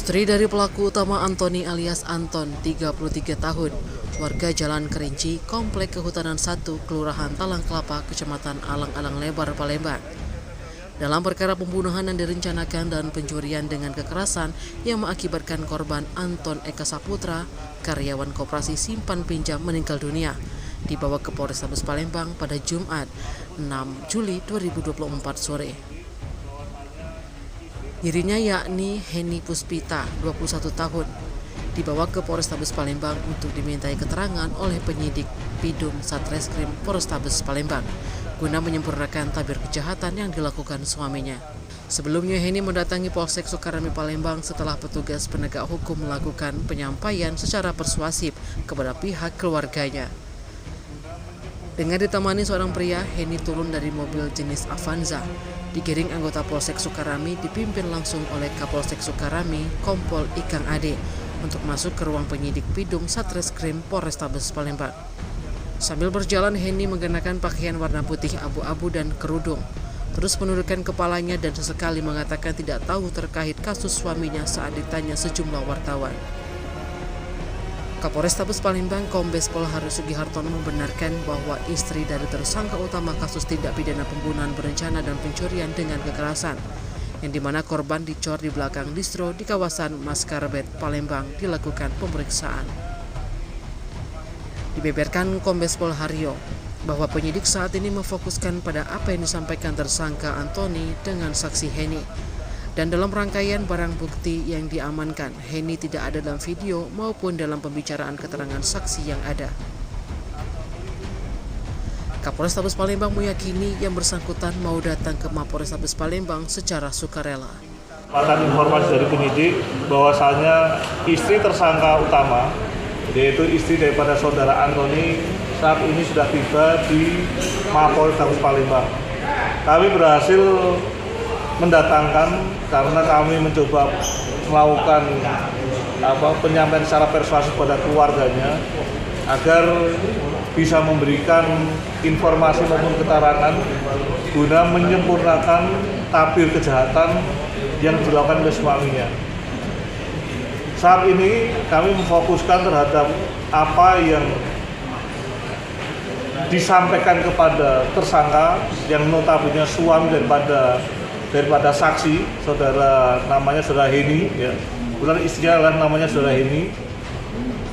Istri dari pelaku utama Antoni alias Anton, 33 tahun, warga Jalan Kerinci, Komplek Kehutanan 1, Kelurahan Talang Kelapa, Kecamatan Alang-Alang Lebar, Palembang. Dalam perkara pembunuhan yang direncanakan dan pencurian dengan kekerasan yang mengakibatkan korban Anton Eka Saputra, karyawan koperasi simpan pinjam, meninggal dunia, dibawa ke Polrestabes Palembang pada Jumat 6 Juli 2024 sore. Dirinya yakni Heni Puspita, 21 tahun, dibawa ke Polrestabes Palembang untuk dimintai keterangan oleh penyidik Bidum Satreskrim Polrestabes Palembang guna menyempurnakan tabir kejahatan yang dilakukan suaminya. Sebelumnya Heni mendatangi Polsek Sukarami Palembang setelah petugas penegak hukum melakukan penyampaian secara persuasif kepada pihak keluarganya. Dengan ditemani seorang pria, Heni turun dari mobil jenis Avanza. Digiring anggota Polsek Sukarami dipimpin langsung oleh Kapolsek Sukarami, Kompol Ikang Ade, untuk masuk ke ruang penyidik Bidum Satreskrim Polrestabes Palembang. Sambil berjalan, Heni mengenakan pakaian warna putih abu-abu dan kerudung, terus menundukkan kepalanya dan sesekali mengatakan tidak tahu terkait kasus suaminya saat ditanya sejumlah wartawan. Kapolrestabes Palembang Kombes Pol Harus Sugihartono membenarkan bahwa istri dari tersangka utama kasus tindak pidana pembunuhan berencana dan pencurian dengan kekerasan, yang dimana korban dicor di belakang distro di kawasan Maskarbet, Palembang, dilakukan pemeriksaan. Dibeberkan Kombes Pol Haryo bahwa penyidik saat ini memfokuskan pada apa yang disampaikan tersangka Antoni dengan saksi Heni. Dan dalam rangkaian barang bukti yang diamankan, Heni tidak ada dalam video maupun dalam pembicaraan keterangan saksi yang ada. Kapolrestabes Palembang meyakini yang bersangkutan mau datang ke Mapolrestabes Palembang secara sukarela. Dapatkan informasi dari penyidik bahwasanya istri tersangka utama, yaitu istri daripada saudara Antoni, saat ini sudah tiba di Mapolrestabes Palembang. Kami berhasil mendatangkan karena kami mencoba melakukan penyampaian secara persuasif pada keluarganya agar bisa memberikan informasi maupun keterangan guna menyempurnakan tabir kejahatan yang dilakukan oleh suaminya. Saat ini kami memfokuskan terhadap apa yang disampaikan kepada tersangka yang notabene suami daripada saksi, saudara namanya saudara Heni, ya. Kemudian istrinya adalah namanya saudara Heni.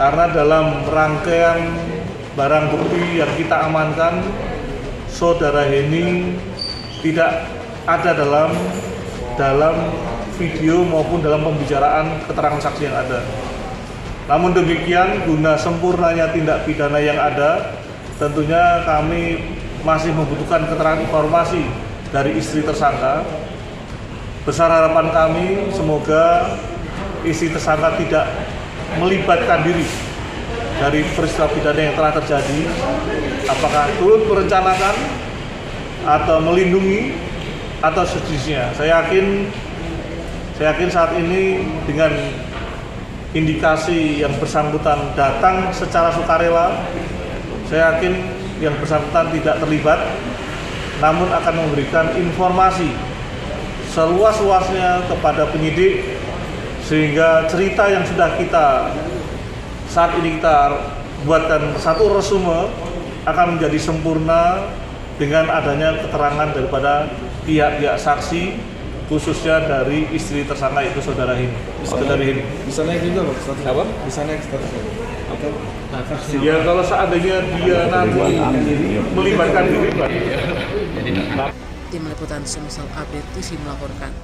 Karena dalam rangkaian barang bukti yang kita amankan, saudara Heni tidak ada dalam video maupun dalam pembicaraan keterangan saksi yang ada. Namun demikian, guna sempurnanya tindak pidana yang ada, tentunya kami masih membutuhkan keterangan informasi dari istri tersangka. Besar harapan kami semoga istri tersangka tidak melibatkan diri dari peristiwa pidana yang telah terjadi, apakah turut merencanakan atau melindungi atau sejenisnya. Saya yakin saat ini dengan indikasi yang bersangkutan datang secara sukarela, saya yakin yang bersangkutan tidak terlibat, namun akan memberikan informasi seluas-luasnya kepada penyidik, sehingga cerita yang sudah saat ini kita buatkan satu resume akan menjadi sempurna dengan adanya keterangan daripada pihak-pihak saksi, khususnya dari istri tersangka itu saudara Heni. Bisa naik juga Pak? Apa? Bisa naik statusnya? Atau ya kalau seandainya dia nanti melibatkan diri, Tim Liputan Sumsel Update TV melaporkan.